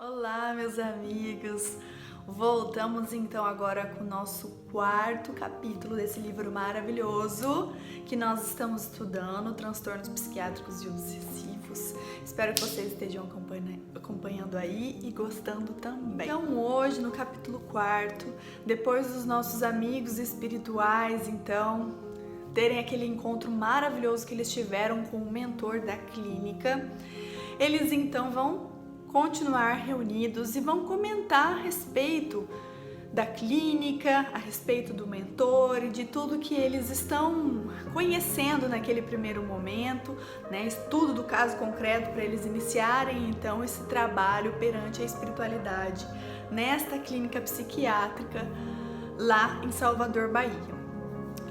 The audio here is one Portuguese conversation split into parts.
Olá, meus amigos! Voltamos então agora com o nosso quarto capítulo desse livro maravilhoso que nós estamos estudando, Transtornos Psiquiátricos e Obsessivos. Espero que vocês estejam acompanhando aí e gostando também. Então hoje, no capítulo 4, depois dos nossos amigos espirituais, então, terem aquele encontro maravilhoso que eles tiveram com o mentor da clínica, eles então vão continuar reunidos e vão comentar a respeito da clínica, a respeito do mentor e de tudo que eles estão conhecendo naquele primeiro momento, né? Estudo do caso concreto para eles iniciarem então esse trabalho perante a espiritualidade nesta clínica psiquiátrica lá em Salvador, Bahia.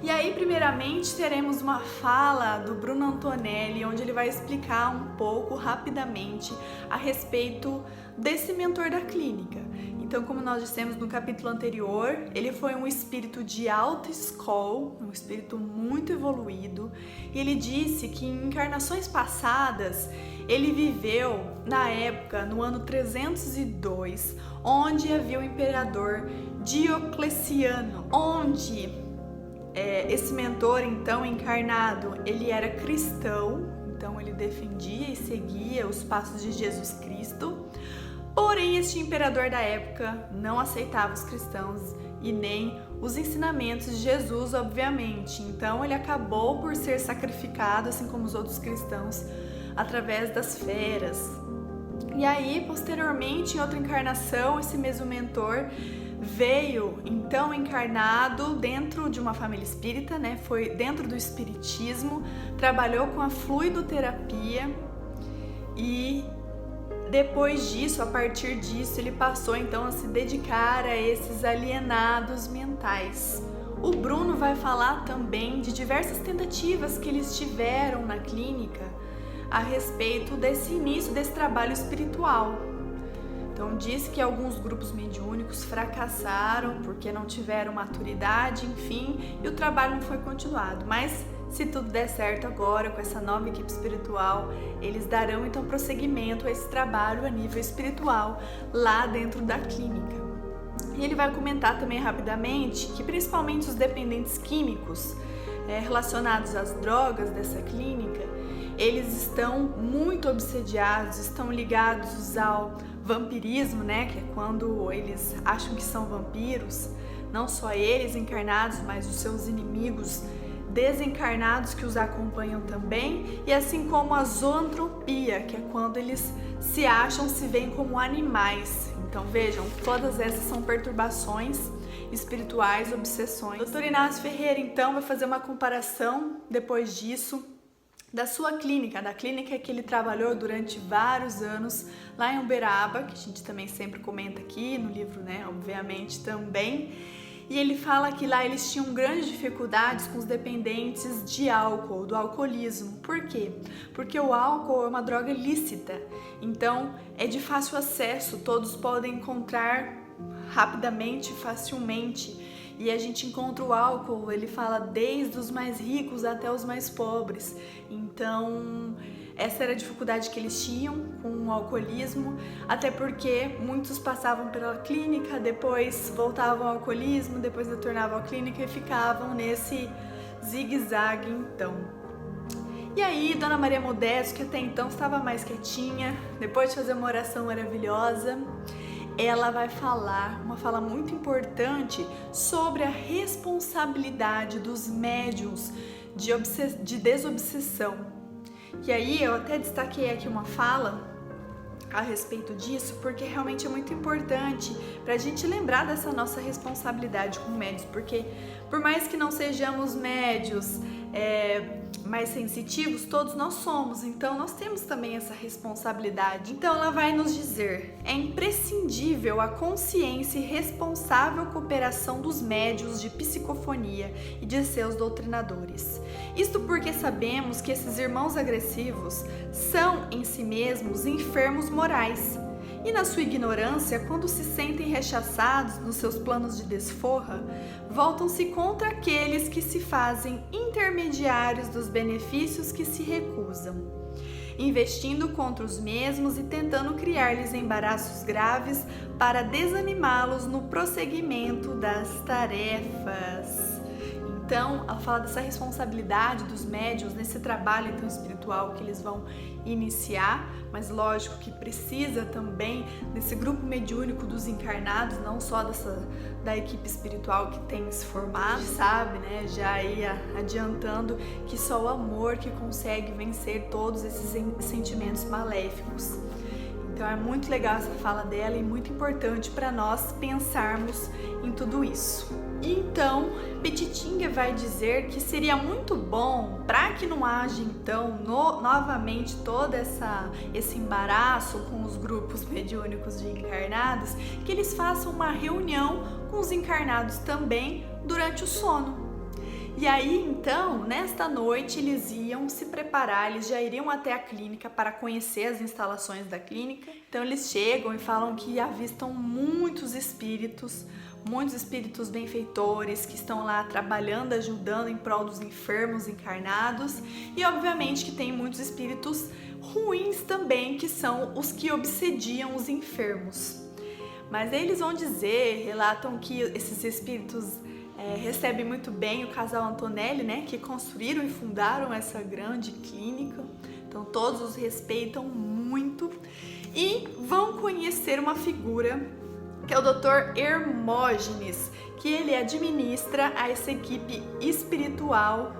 E aí, primeiramente, teremos uma fala do Bruno Antonelli, onde ele vai explicar um pouco, rapidamente, a respeito desse mentor da clínica. Então, como nós dissemos no capítulo anterior, ele foi um espírito de alta escola, um espírito muito evoluído, e ele disse que em encarnações passadas, ele viveu, na época, no ano 302, onde havia o imperador Diocleciano, onde esse mentor, então, encarnado, ele era cristão, então ele defendia e seguia os passos de Jesus Cristo, porém este imperador da época não aceitava os cristãos e nem os ensinamentos de Jesus, obviamente, então ele acabou por ser sacrificado, assim como os outros cristãos, através das feras. E aí, posteriormente, em outra encarnação, esse mesmo mentor veio então encarnado dentro de uma família espírita, né? Foi dentro do espiritismo, trabalhou com a fluidoterapia e depois disso, a partir disso, ele passou então a se dedicar a esses alienados mentais. O Bruno vai falar também de diversas tentativas que eles tiveram na clínica a respeito desse início desse trabalho espiritual. Então diz que alguns grupos mediúnicos fracassaram porque não tiveram maturidade, enfim, e o trabalho não foi continuado. Mas se tudo der certo agora com essa nova equipe espiritual, eles darão então prosseguimento a esse trabalho a nível espiritual lá dentro da clínica. E ele vai comentar também rapidamente que principalmente os dependentes químicos relacionados às drogas dessa clínica, eles estão muito obsediados, estão ligados ao vampirismo, né, que é quando eles acham que são vampiros, não só eles encarnados, mas os seus inimigos desencarnados que os acompanham também, e assim como a zoantropia, que é quando eles se acham, se veem como animais. Então vejam, todas essas são perturbações espirituais, obsessões. O Dr. Inácio Ferreira então vai fazer uma comparação depois disso da sua clínica, da clínica que ele trabalhou durante vários anos lá em Uberaba, que a gente também sempre comenta aqui no livro, né, obviamente também. E ele fala que lá eles tinham grandes dificuldades com os dependentes de álcool, do alcoolismo. Por quê? Porque o álcool é uma droga lícita, então é de fácil acesso, todos podem encontrar rapidamente, facilmente. E a gente encontra o álcool, ele fala, desde os mais ricos até os mais pobres. Então, essa era a dificuldade que eles tinham com o alcoolismo, até porque muitos passavam pela clínica, depois voltavam ao alcoolismo, depois retornavam à clínica e ficavam nesse zigue-zague, então. E aí, Dona Maria Modesto, que até então estava mais quietinha, depois de fazer uma oração maravilhosa, ela vai falar uma fala muito importante sobre a responsabilidade dos médiuns de desobsessão. E aí eu até destaquei aqui uma fala a respeito disso, porque realmente é muito importante para a gente lembrar dessa nossa responsabilidade como médios, porque por mais que não sejamos médios mais sensitivos, todos nós somos, então nós temos também essa responsabilidade. Então ela vai nos dizer: é imprescindível a consciência e responsável cooperação dos médiuns de psicofonia e de seus doutrinadores. Isto porque sabemos que esses irmãos agressivos são em si mesmos enfermos morais. E na sua ignorância, quando se sentem rechaçados nos seus planos de desforra, voltam-se contra aqueles que se fazem intermediários dos benefícios que se recusam. investindo contra os mesmos e tentando criar-lhes embaraços graves para desanimá-los no prosseguimento das tarefas. Então, ela fala dessa responsabilidade dos médiuns nesse trabalho então espiritual que eles vão iniciar, mas lógico que precisa também desse grupo mediúnico dos encarnados, não só da equipe espiritual que tem se formado, sabe, né? Já ia adiantando que só o amor que consegue vencer todos esses sentimentos maléficos. Então é muito legal essa fala dela e muito importante para nós pensarmos em tudo isso. Então, Pititinga vai dizer que seria muito bom, para que não haja então novamente todo esse embaraço com os grupos mediúnicos de encarnados, que eles façam uma reunião com os encarnados também durante o sono. E aí, então, nesta noite, eles iam se preparar, eles já iriam até a clínica para conhecer as instalações da clínica. Então, eles chegam e falam que avistam muitos espíritos benfeitores que estão lá trabalhando, ajudando em prol dos enfermos encarnados. E, obviamente, que tem muitos espíritos ruins também, que são os que obsediam os enfermos. Mas eles vão dizer, relatam que esses espíritos recebem muito bem o casal Antonelli, né, que construíram e fundaram essa grande clínica. Então todos os respeitam muito e vão conhecer uma figura que é o Dr. Hermógenes, que ele administra essa equipe espiritual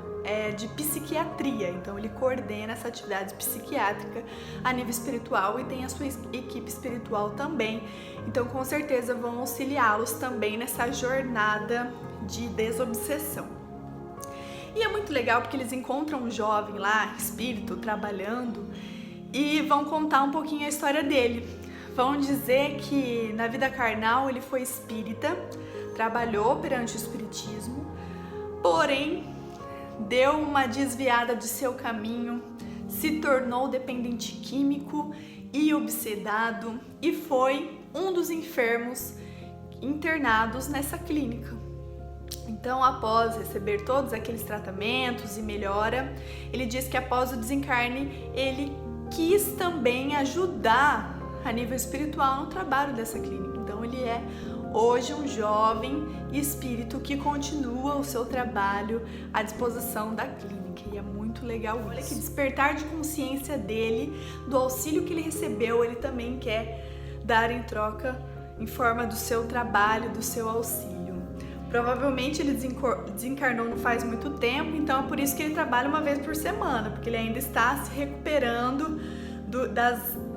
de psiquiatria. Então ele coordena essa atividade psiquiátrica a nível espiritual e tem a sua equipe espiritual também. Então com certeza vão auxiliá-los também nessa jornada de desobsessão. E é muito legal porque eles encontram um jovem lá, espírito, trabalhando, e vão contar um pouquinho a história dele. Vão dizer que na vida carnal ele foi espírita, trabalhou perante o espiritismo, porém deu uma desviada de seu caminho, se tornou dependente químico e obsedado e foi um dos enfermos internados nessa clínica. Então, após receber todos aqueles tratamentos e melhora, ele diz que após o desencarne, ele quis também ajudar a nível espiritual no trabalho dessa clínica. Então, ele é hoje um jovem espírito que continua o seu trabalho à disposição da clínica. E é muito legal. Olha que despertar de consciência dele, do auxílio que ele recebeu, ele também quer dar em troca em forma do seu trabalho, do seu auxílio. Provavelmente ele desencarnou não faz muito tempo, então é por isso que ele trabalha uma vez por semana, porque ele ainda está se recuperando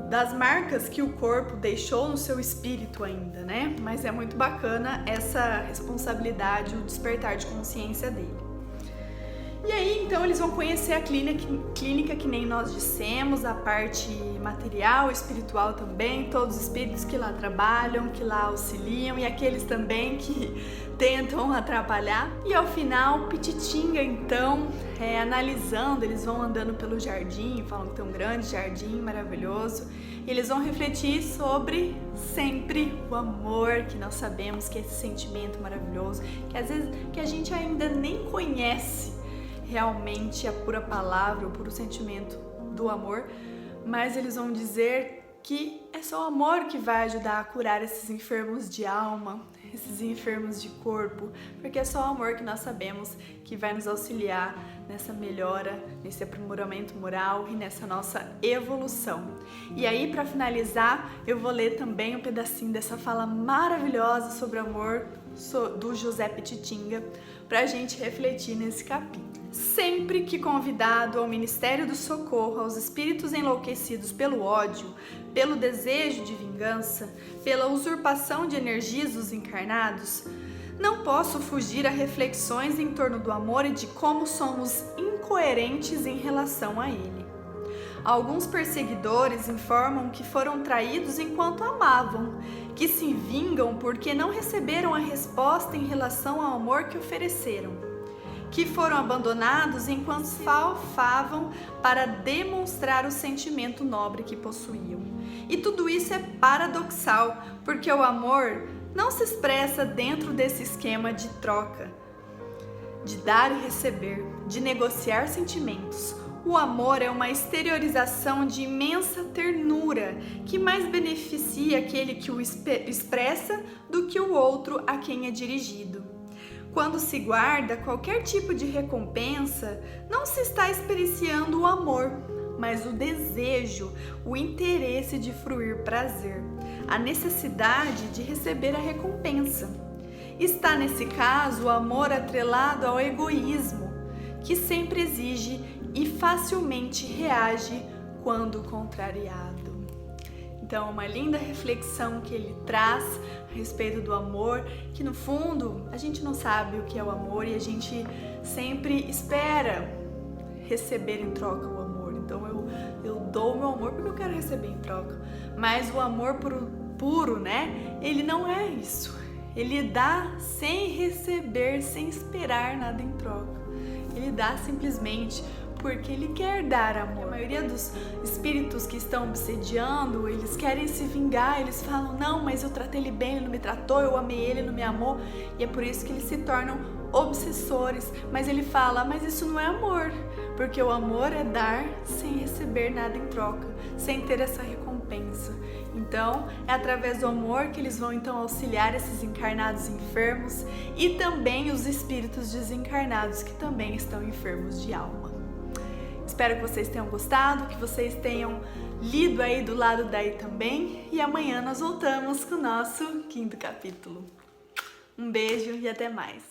das marcas que o corpo deixou no seu espírito ainda, né? Mas é muito bacana essa responsabilidade, o despertar de consciência dele. E aí, então, eles vão conhecer a clínica que nem nós dissemos, a parte material, espiritual também, todos os espíritos que lá trabalham, que lá auxiliam e aqueles também que tentam atrapalhar. E ao final, Pititinga, então, analisando, eles vão andando pelo jardim, falam que tem um grande jardim maravilhoso, e eles vão refletir sobre sempre o amor, que nós sabemos que é esse sentimento maravilhoso, que às vezes que a gente ainda nem conhece realmente a pura palavra, o puro sentimento do amor, mas eles vão dizer que é só o amor que vai ajudar a curar esses enfermos de alma, esses enfermos de corpo, porque é só o amor que nós sabemos que vai nos auxiliar nessa melhora, nesse aprimoramento moral e nessa nossa evolução. E aí, para finalizar, eu vou ler também um pedacinho dessa fala maravilhosa sobre o amor do José Pititinga, para a gente refletir nesse capítulo. Sempre que convidado ao Ministério do Socorro aos espíritos enlouquecidos pelo ódio, pelo desejo de vingança, pela usurpação de energias dos encarnados, não posso fugir a reflexões em torno do amor e de como somos incoerentes em relação a ele. Alguns perseguidores informam que foram traídos enquanto amavam, que se vingam porque não receberam a resposta em relação ao amor que ofereceram, que foram abandonados enquanto se falfavam para demonstrar o sentimento nobre que possuíam. E tudo isso é paradoxal, porque o amor não se expressa dentro desse esquema de troca, de dar e receber, de negociar sentimentos. O amor é uma exteriorização de imensa ternura que mais beneficia aquele que o expressa do que o outro a quem é dirigido. Quando se guarda qualquer tipo de recompensa, não se está experienciando o amor, mas o desejo, o interesse de fruir prazer, a necessidade de receber a recompensa. Está, nesse caso, o amor atrelado ao egoísmo, que sempre exige e facilmente reage quando contrariado. Então, uma linda reflexão que ele traz a respeito do amor, que no fundo a gente não sabe o que é o amor e a gente sempre espera receber em troca o amor. Então eu dou o meu amor porque eu quero receber em troca. Mas o amor puro, né? Ele não é isso. Ele dá sem receber, sem esperar nada em troca. Ele dá simplesmente porque ele quer dar amor. A maioria dos espíritos que estão obsediando, eles querem se vingar, eles falam, não, mas eu tratei ele bem, ele não me tratou, eu amei ele, ele não me amou, e é por isso que eles se tornam obsessores. Mas ele fala, mas isso não é amor, porque o amor é dar sem receber nada em troca, sem ter essa recompensa. Então, é através do amor que eles vão então auxiliar esses encarnados enfermos e também os espíritos desencarnados que também estão enfermos de alma. Espero que vocês tenham gostado, que vocês tenham lido aí do lado daí também, e amanhã nós voltamos com o nosso 5º capítulo. Um beijo e até mais!